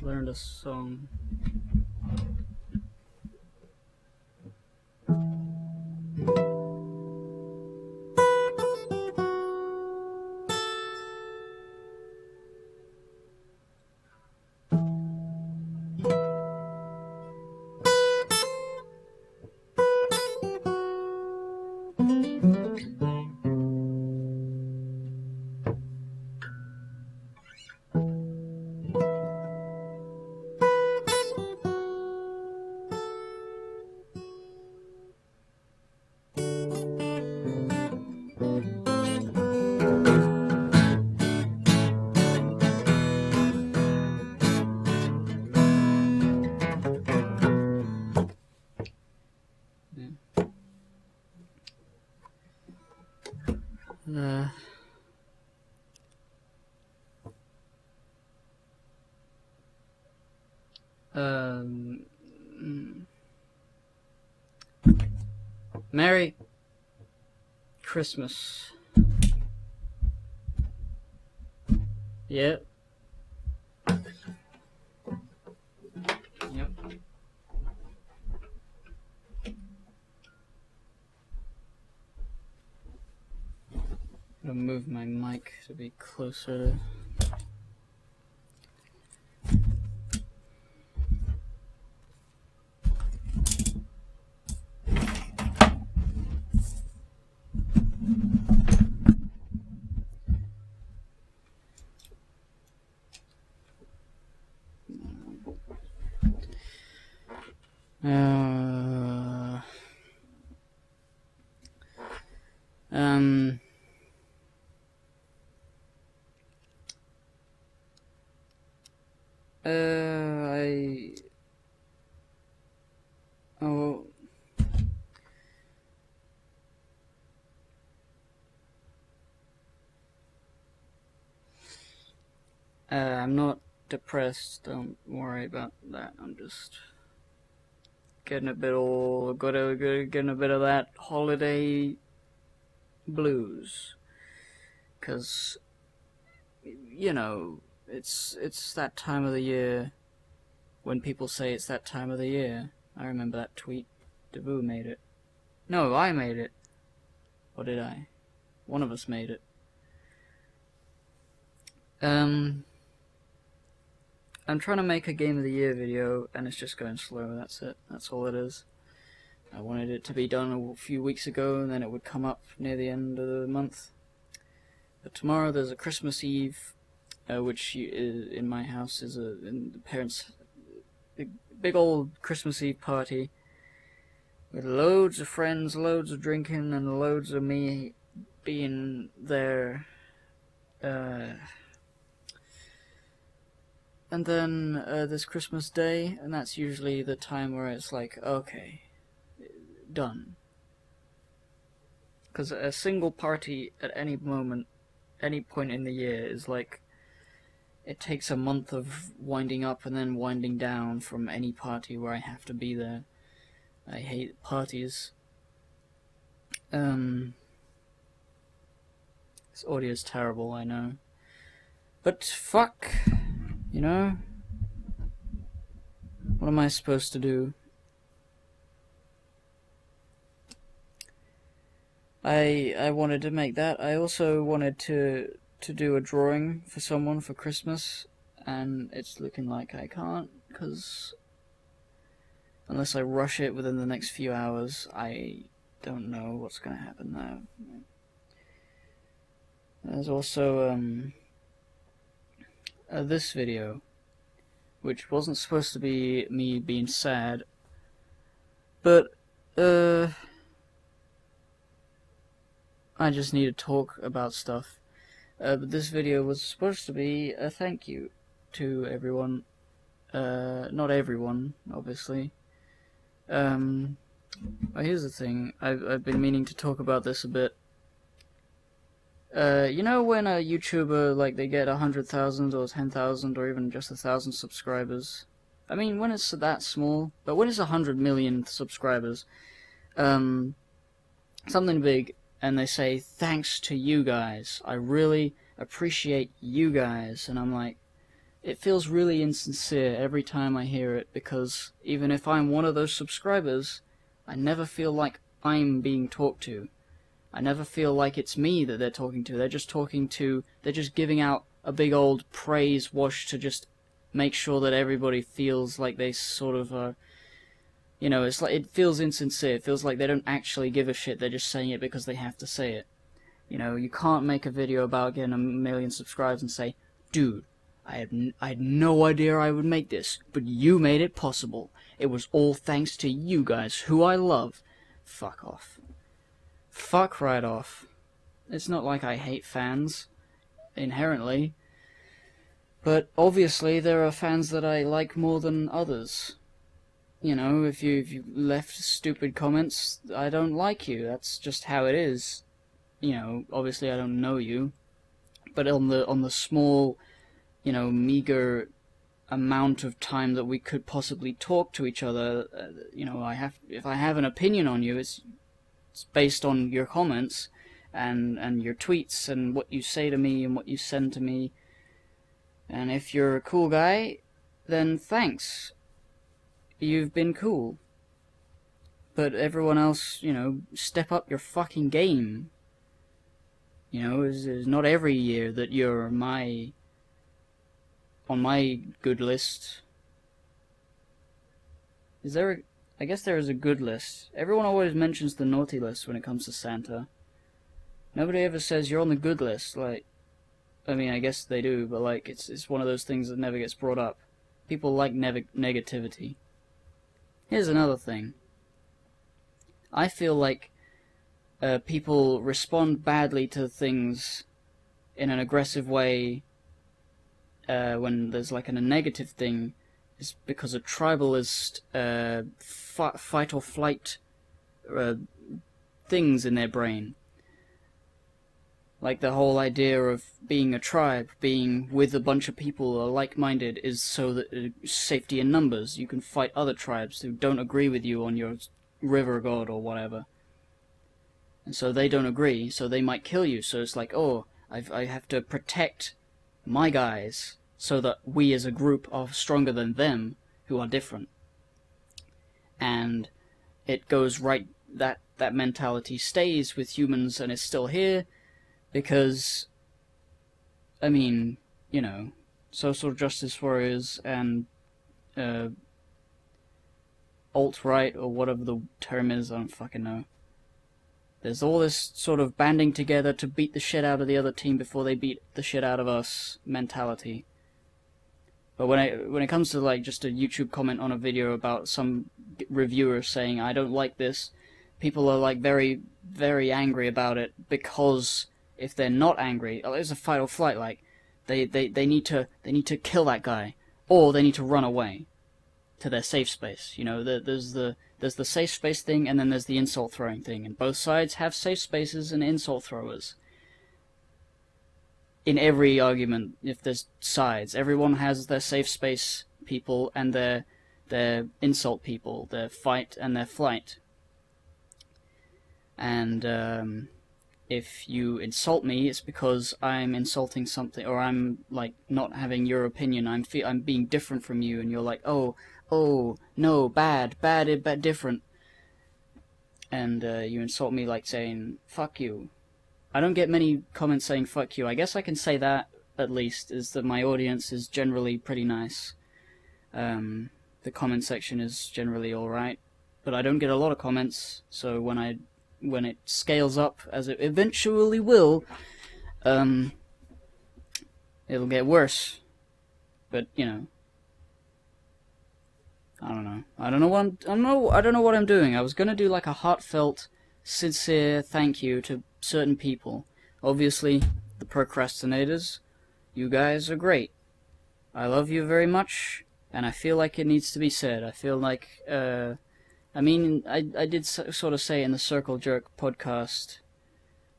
learned a song. Merry Christmas. Yep. Yep. I'm gonna move my mic to be closer to... I'm not depressed, don't worry about that. I'm just getting a bit getting a bit of that holiday blues. 'Cause, you know, it's that time of the year when people say it's that time of the year. I remember that tweet. Davu made it. No, I made it. Or did I? One of us made it. I'm trying to make a Game of the Year video, and it's just going slow, that's it. That's all it is. I wanted it to be done a few weeks ago, and then it would come up near the end of the month. But tomorrow there's a Christmas Eve, which in my house is in the parents' big old Christmas Eve party, with loads of friends, loads of drinking, and loads of me being there. And then there's Christmas Day, and that's usually the time where it's like, okay, done. Because a single party at any moment, any point in the year is like, it takes a month of winding up and then winding down from any party where I have to be there. I hate parties. This audio is terrible, I know. But fuck, you know? What am I supposed to do? I wanted to make that. I also wanted to do a drawing for someone for Christmas, and it's looking like I can't, because unless I rush it within the next few hours, I don't know what's going to happen there. There's also this video, which wasn't supposed to be me being sad, but I just need to talk about stuff. But this video was supposed to be a thank you to everyone. Not everyone, obviously. But here's the thing. I've been meaning to talk about this a bit. You know when a YouTuber, like, they get 100,000 or 10,000 or even just 1,000 subscribers? I mean, when it's that small, but when it's 100 million subscribers, something big, and they say, thanks to you guys, I really appreciate you guys, and I'm like, it feels really insincere every time I hear it, because even if I'm one of those subscribers, I never feel like I'm being talked to. I never feel like it's me that they're talking to. They're just giving out a big old praise wash to just make sure that everybody feels like they sort of are, it's like, it feels insincere. It feels like they don't actually give a shit. They're just saying it because they have to say it. You can't make a video about getting 1 million subscribers and say, dude, I had no idea I would make this, but you made it possible. It was all thanks to you guys, who I love. Fuck off. Fuck right off. It's not like I hate fans, inherently. But obviously there are fans that I like more than others. If you left stupid comments, I don't like you. That's just how it is. Obviously I don't know you. But on the small, meager amount of time that we could possibly talk to each other, if I have an opinion on you, it's based on your comments and your tweets and what you say to me and what you send to me. And if you're a cool guy, then thanks. You've been cool. But everyone else, step up your fucking game. It's not every year that you're on my good list. I guess there is a good list. Everyone always mentions the naughty list when it comes to Santa. Nobody ever says you're on the good list. I guess they do, but it's one of those things that never gets brought up. People like negativity. Here's another thing. I feel like people respond badly to things in an aggressive way when there's a negative thing, is because of tribalist fight or flight things in their brain. Like the whole idea of being a tribe, being with a bunch of people who are like-minded, is so that safety in numbers. You can fight other tribes who don't agree with you on your river god or whatever. And so they don't agree, so they might kill you. So it's like, oh, I have to protect my guys so that we as a group are stronger than them, who are different. And it goes right, that mentality stays with humans and is still here, because, social justice warriors and alt-right, or whatever the term is, I don't fucking know. There's all this sort of banding together to beat the shit out of the other team before they beat the shit out of us mentality. But when it comes to just a YouTube comment on a video about some reviewer saying I don't like this, people are very, very angry about it, because if they're not angry, there's a fight or flight. They need to kill that guy, or they need to run away to their safe space. There's the safe space thing, and then there's the insult throwing thing, and both sides have safe spaces and insult throwers. In every argument, if there's sides, everyone has their safe space people and their insult people, their fight and their flight. And if you insult me, it's because I'm insulting something, or I'm not having your opinion. I'm being different from you, and you're like, oh no, bad, different. And you insult me saying fuck you. I don't get many comments saying fuck you. I guess I can say that, at least, is that my audience is generally pretty nice. The comment section is generally alright, but I don't get a lot of comments, so when it scales up, as it eventually will, it'll get worse. But, I don't know. I don't know what I'm doing. I was gonna do a heartfelt, sincere thank you to certain people. Obviously, the procrastinators. You guys are great. I love you very much, and I feel like it needs to be said. I feel like, I did sort of say in the Circle Jerk podcast,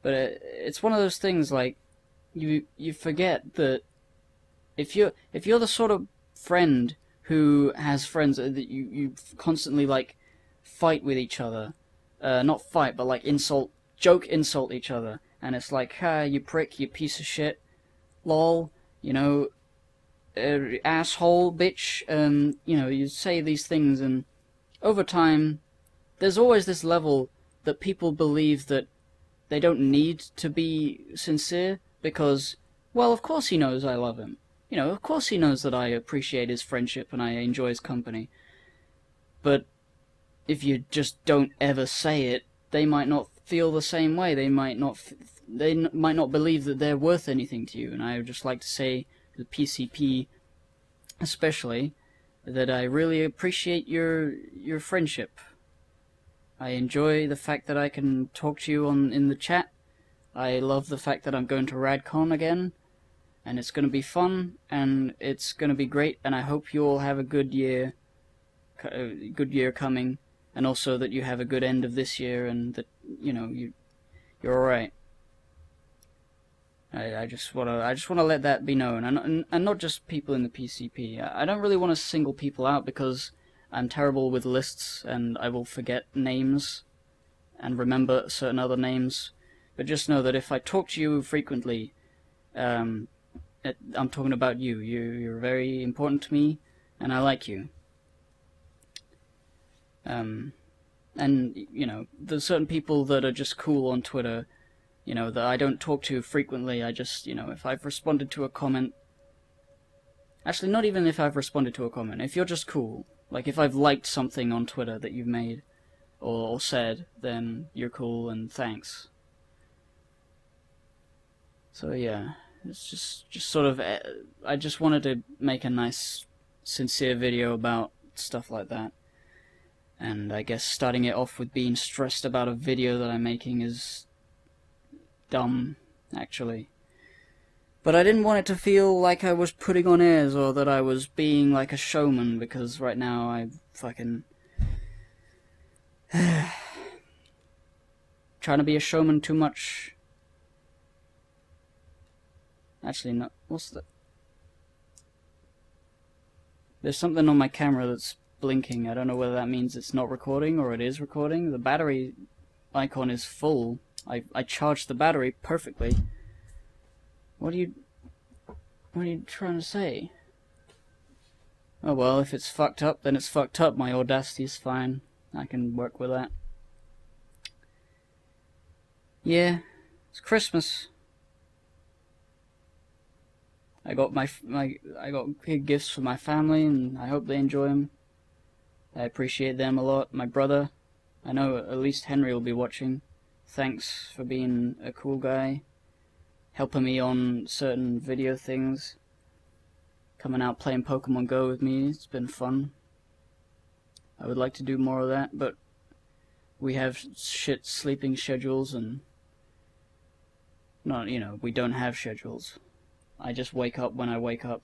but it's one of those things, you forget that if you're the sort of friend who has friends that you constantly fight with each other, not fight, but insult each other, and it's ha, you prick, you piece of shit, lol, asshole, bitch, you know, you say these things, and over time, there's always this level that people believe that they don't need to be sincere, because, well, of course he knows I love him. You know, of course he knows that I appreciate his friendship and I enjoy his company. But if you just don't ever say it, they might not feel the same way. They might not believe that they're worth anything to you. And I would just like to say to the PCP, especially, that I really appreciate your friendship. I enjoy the fact that I can talk to you in the chat. I love the fact that I'm going to RadCon again, and it's going to be fun, and it's going to be great, and I hope you all have a good year coming, and also that you have a good end of this year, and that, you know, you're alright. I just wanna let that be known, and not just people in the PCP. I don't really want to single people out because I'm terrible with lists, and I will forget names and remember certain other names. But just know that if I talk to you frequently, I'm talking about you. You're very important to me, and I like you. And, you know, there's certain people that are just cool on Twitter, you know, that I don't talk to frequently. I just, you know, if I've responded to a comment... Actually, not even if I've responded to a comment. If you're just cool, like if I've liked something on Twitter that you've made or said, then you're cool and thanks. So yeah, it's just sort of... I just wanted to make a nice, sincere video about stuff like that. And I guess starting it off with being stressed about a video that I'm making is dumb, actually. But I didn't want it to feel like I was putting on airs or that I was being like a showman, because right now I fucking... trying to be a showman too much. Actually, no. What's that? There's something on my camera that's blinking. I don't know whether that means it's not recording or it is recording. The battery icon is full. I charged the battery perfectly. What are you trying to say? Oh well, if it's fucked up, then it's fucked up. My Audacity's fine. I can work with that. Yeah, it's Christmas. I got I got big gifts for my family, and I hope they enjoy them. I appreciate them a lot. My brother, I know at least Henry will be watching. Thanks for being a cool guy, helping me on certain video things, coming out playing Pokemon Go with me. It's been fun. I would like to do more of that, but we have shit sleeping schedules, and not, you know, we don't have schedules. I just wake up when I wake up.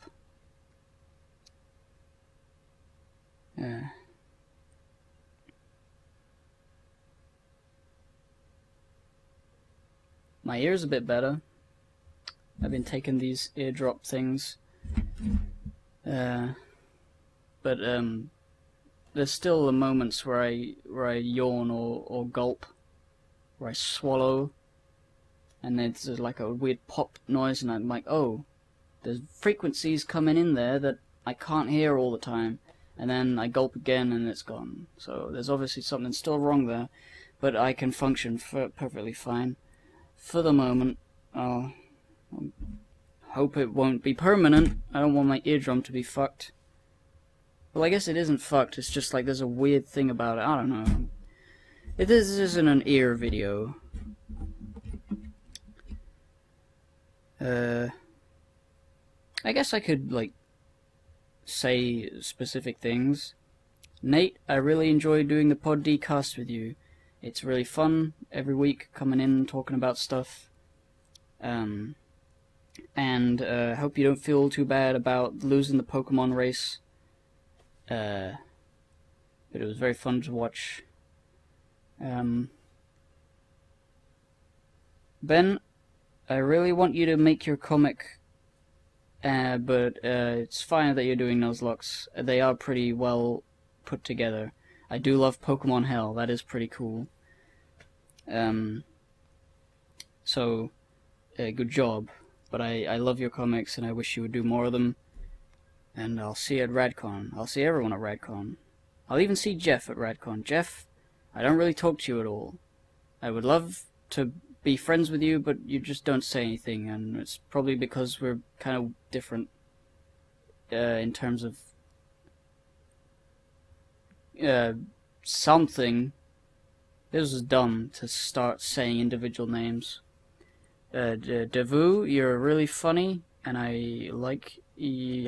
My ear's a bit better. I've been taking these eardrop things. But there's still the moments where I yawn or gulp, where I swallow, and there's like a weird pop noise, and I'm like, oh, there's frequencies coming in there that I can't hear all the time, and then I gulp again and it's gone. So there's obviously something still wrong there, but I can function perfectly fine. For the moment, I hope it won't be permanent. I don't want my eardrum to be fucked. Well, I guess it isn't fucked, it's just like there's a weird thing about it. I don't know. This isn't an ear video. I guess I could, like, say specific things. Nate, I really enjoy doing the PodDcast with you. It's really fun every week, coming in, talking about stuff. And hope you don't feel too bad about losing the Pokemon race. But it was very fun to watch. Ben, I really want you to make your comic, but it's fine that you're doing Nuzlocke. They are pretty well put together. I do love Pokemon Hell, that is pretty cool. So, good job. But I love your comics, and I wish you would do more of them. And I'll see you at Radcon. I'll see everyone at Radcon. I'll even see Jeff at Radcon. Jeff, I don't really talk to you at all. I would love to be friends with you, but you just don't say anything, and it's probably because we're kind of different in terms of something. This is dumb to start saying individual names. Devu, you're really funny, and I like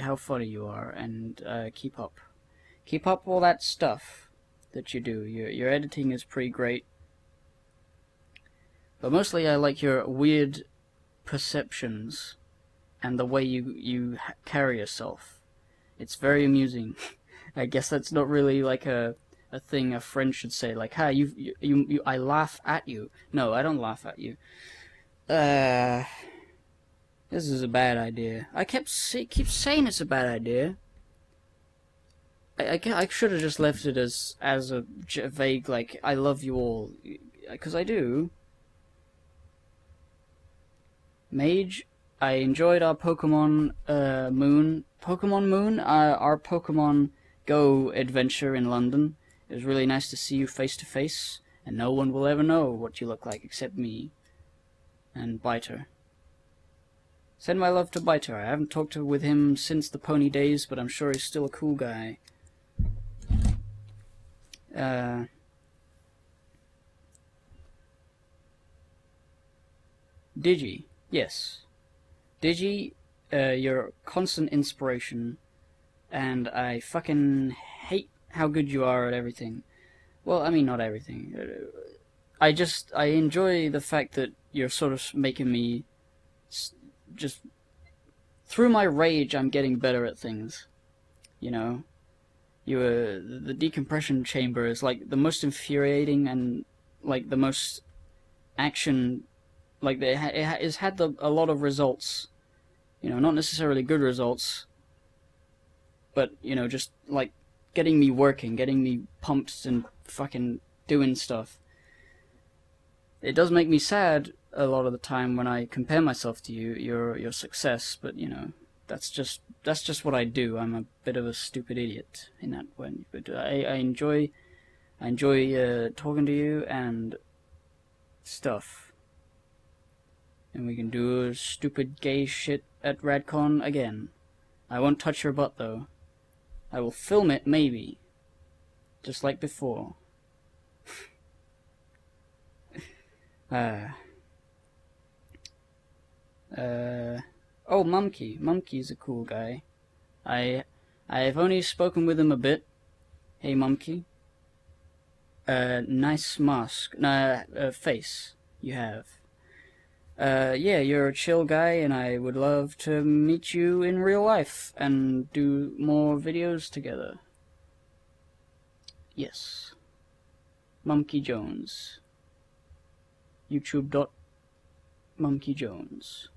how funny you are, and keep up. Keep up all that stuff that you do. Your editing is pretty great. But mostly I like your weird perceptions and the way you carry yourself. It's very amusing. I guess that's not really like a thing a friend should say, like, "Ha, I laugh at you." No, I don't laugh at you. This is a bad idea. I keep saying it's a bad idea. I should have just left it as a vague, like, I love you all, because I do. Mage, I enjoyed our Pokemon Moon, our Pokemon Go adventure in London. It was really nice to see you face to face, and no one will ever know what you look like except me and Biter. Send my love to Biter. I haven't talked with him since the pony days, but I'm sure he's still a cool guy. Digi, yes. Digi, you're a constant inspiration, and I fucking hate how good you are at everything. Well, I mean, not everything. I enjoy the fact that you're sort of making me just... Through my rage, I'm getting better at things. You know? The decompression chamber is like the most infuriating and like the most action, like it has had a lot of results, you know, not necessarily good results, but you know, just like getting me working, getting me pumped and fucking doing stuff. It does make me sad a lot of the time when I compare myself to your success, but you know, that's just what I do. I'm a bit of a stupid idiot in that way, but I enjoy talking to you and stuff. And we can do stupid gay shit at Radcon again. I won't touch your butt though. I will film it maybe, just like before. Oh, Mumkey. Mumkey's a cool guy. I've only spoken with him a bit. Hey, Mumkey. Nice mask. Face you have. Yeah, you're a chill guy, and I would love to meet you in real life and do more videos together. Yes. Mumkey Jones. YouTube.MumkeyJones.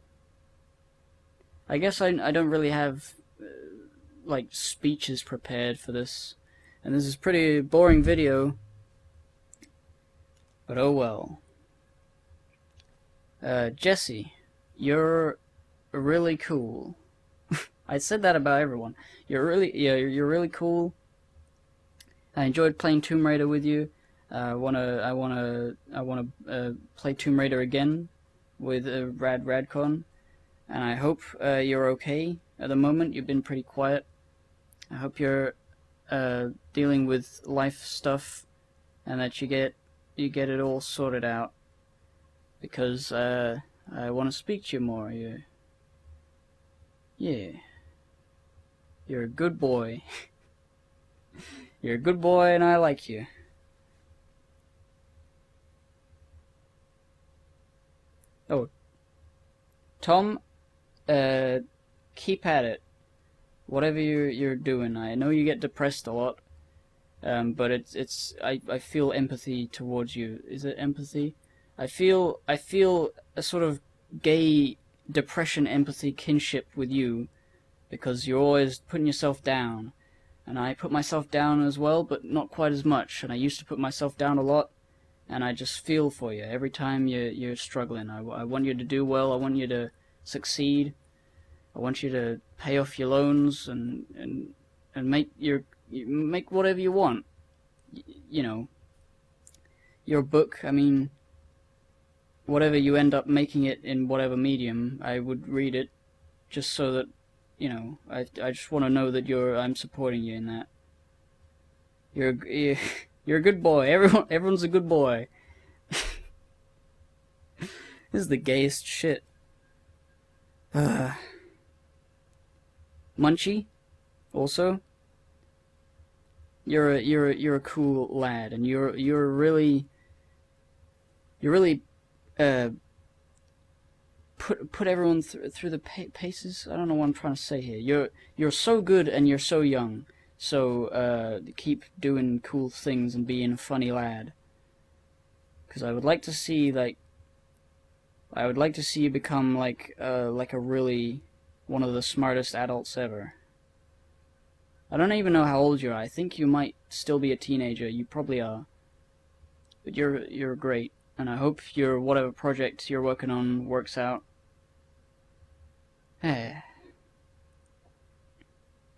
I guess I don't really have like speeches prepared for this, and this is a pretty boring video, but oh well. Jesse, you're really cool. I said that about everyone. You're really cool. I enjoyed playing Tomb Raider with you. I wanna play Tomb Raider again with Radcon. And I hope you're okay at the moment. You've been pretty quiet. I hope you're dealing with life stuff, and that you get it all sorted out. Because I want to speak to you more. Yeah, you're a good boy. You're a good boy, and I like you. Oh, Tom. Keep at it. Whatever you're doing. I know you get depressed a lot, but I feel empathy towards you. Is it empathy? I feel a sort of gay depression empathy kinship with you, because you're always putting yourself down, and I put myself down as well, but not quite as much. And I used to put myself down a lot, and I just feel for you every time you're struggling. I want you to do well. I want you to succeed, I want you to pay off your loans and make whatever you want. You know, your book. I mean, whatever you end up making it in whatever medium, I would read it just so that, you know, I just want to know that I'm supporting you in that. You're a good boy. Everyone's a good boy. This is the gayest shit. Munchie, also, you're a cool lad, and you're really put everyone through the paces. I don't know what I'm trying to say here. You're so good and you're so young. So keep doing cool things and being a funny lad. Because I would like to see you become like a really one of the smartest adults ever. I don't even know how old you are. I think you might still be a teenager. You probably are. But you're great, and I hope your whatever project you're working on works out.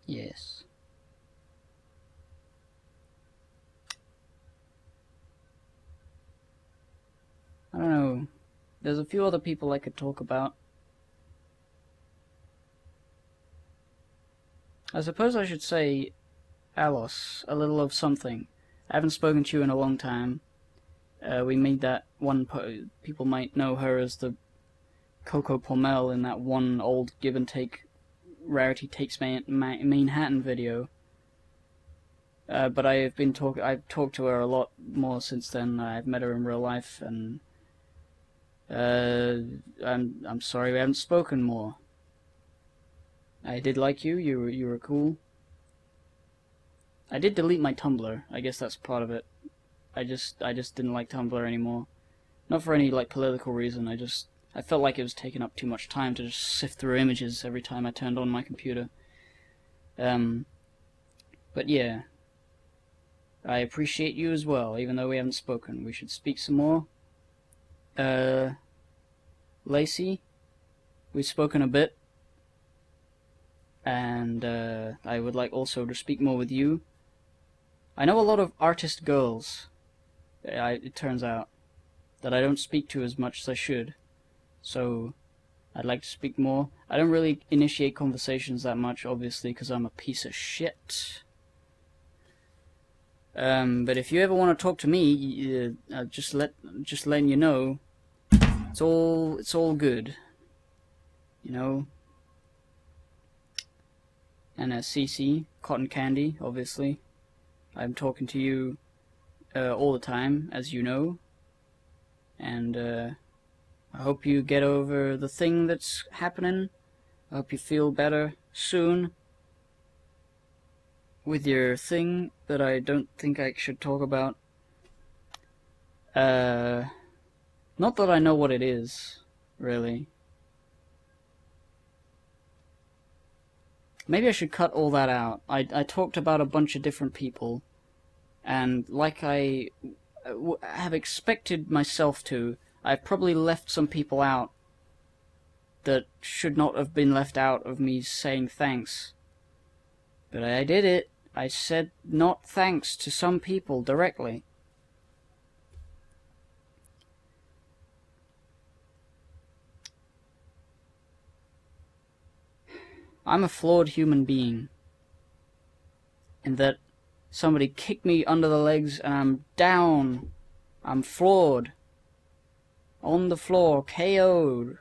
Yes. I don't know. There's a few other people I could talk about. I suppose I should say Alos, a little of something. I haven't spoken to you in a long time. We made that one, people might know her as the Coco Palmel in that one old Give and Take Rarity Takes Manhattan video. But I've talked to her a lot more since then. I've met her in real life, and I'm sorry we haven't spoken more. I did like you. You were cool. I did delete my Tumblr. I guess that's part of it. I just didn't like Tumblr anymore. Not for any like political reason. I felt like it was taking up too much time to just sift through images every time I turned on my computer. But yeah, I appreciate you as well, even though we haven't spoken. We should speak some more. Lacey, we've spoken a bit, and I would like also to speak more with you. I know a lot of artist girls, it turns out, that I don't speak to as much as I should, so I'd like to speak more. I don't really initiate conversations that much, obviously, because I'm a piece of shit. But if you ever want to talk to me, just letting you know, it's all good, you know. And CC, Cotton Candy, obviously. I'm talking to you all the time, as you know. And I hope you get over the thing that's happening. I hope you feel better soon with your thing that I don't think I should talk about. Not that I know what it is, really. Maybe I should cut all that out. I talked about a bunch of different people, and like I have expected myself to, I've probably left some people out that should not have been left out of me saying thanks. But I did it. I said not thanks to some people directly. I'm a flawed human being, in that somebody kicked me under the legs and I'm down. I'm flawed. On the floor, KO'd,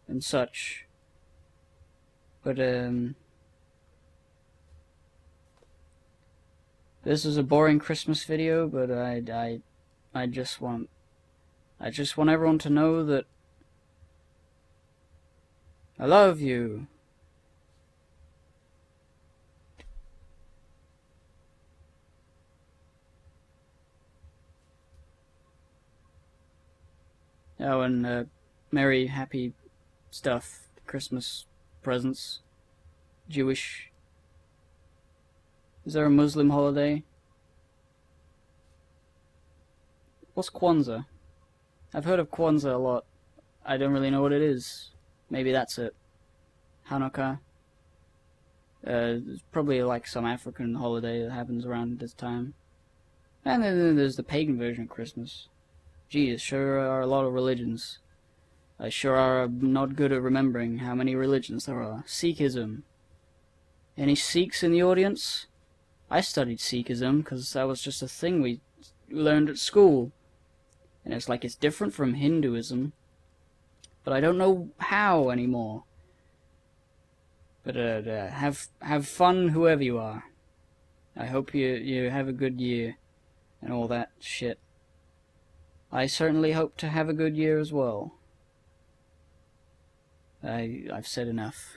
and such. But, this is a boring Christmas video, but I just want everyone to know that I love you. Oh, and merry, happy stuff, Christmas presents, Jewish. Is there a Muslim holiday? What's Kwanzaa? I've heard of Kwanzaa a lot. I don't really know what it is. Maybe that's it. Hanukkah. There's probably like some African holiday that happens around this time. And then there's the pagan version of Christmas. Geez, sure are a lot of religions. I sure are not good at remembering how many religions there are. Sikhism. Any Sikhs in the audience? I studied Sikhism because that was just a thing we learned at school. And it's like it's different from Hinduism. But I don't know how anymore. But have fun whoever you are. I hope you have a good year and all that shit. I certainly hope to have a good year as well. I've said enough.